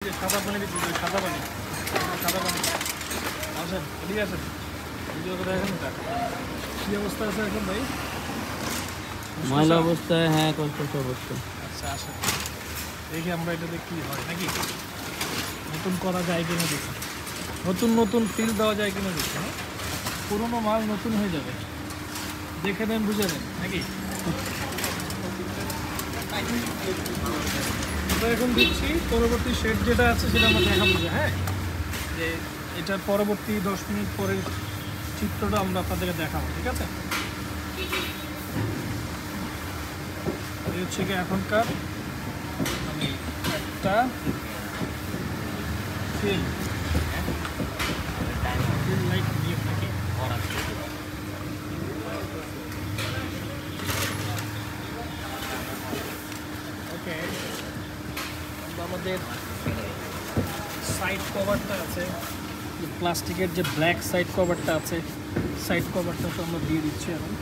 সাদা পানি দিচ্ছি, সাদা পানি আসেন, এদিকে আসেন, ভিডিও করে দেখেন। কী অবস্থা আছে এখন ভাই? ময়লা অবস্থায়, হ্যাঁ কষ্ট অবস্থা। আচ্ছা আসেন, দেখি আমরা এটাতে কী হয় নাকি নতুন করা যায় কিনা দেখি, নতুন ফিল দেওয়া যায় কিনা দেখি। হ্যাঁ, পুরোনো মাল নতুন হয়ে যাবে, দেখে নেন বুঝে নেন নাকি। আমরা এখন দিচ্ছি, পরবর্তী শেড যেটা আছে সেটা আমরা দেখাবো যে হ্যাঁ, যে এটার পরবর্তী 10 মিনিট পরের চিত্রটা আমরা আপনাদেরকে দেখাবো, ঠিক আছে। এই হচ্ছে কি এখনকার মানে একটা ফিল লাইট দিয়ে থাকে। ওকে, আমাদের সাইড কভারটা আছে, প্লাস্টিকের যে ব্ল্যাক সাইড কভারটা আছে, সাইড কভারটা তো আমরা দিয়ে দিচ্ছি এখন।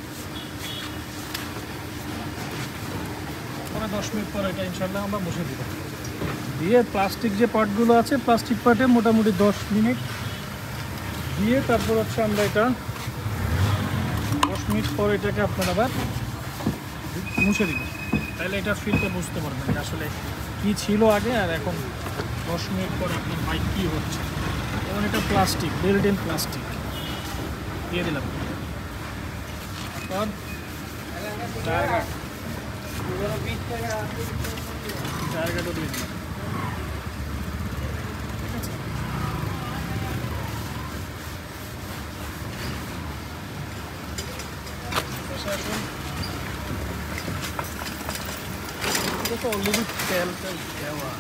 পরে 10 মিনিট পরে এটা ইনশাল্লাহ আমরা বসে দিব, দিয়ে প্লাস্টিক যে পার্টগুলো আছে প্লাস্টিক পার্টে মোটামুটি 10 মিনিট দিয়ে তারপর হচ্ছে আমরা এটা 10 মিনিট পর এটাকে আপনার আবার মুছে দিব। তাহলে এটা ফিলটা বুঝতে পারবেন যে আসলে কী ছিল আগে আর এখন 10 মিনিট পরে আপনার বাইক কী হচ্ছে। এবং এটা প্লাস্টিক, বিল্ট ইন প্লাস্টিক দিয়ে দিলাম। জায়গাটা দিয়ে দিলাম, ঠিক আছে। এটা তো অলরেডি তেলটা দেওয়া।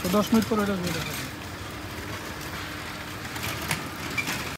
তো 10 মিনিট পরে এটা দিয়ে দেবো।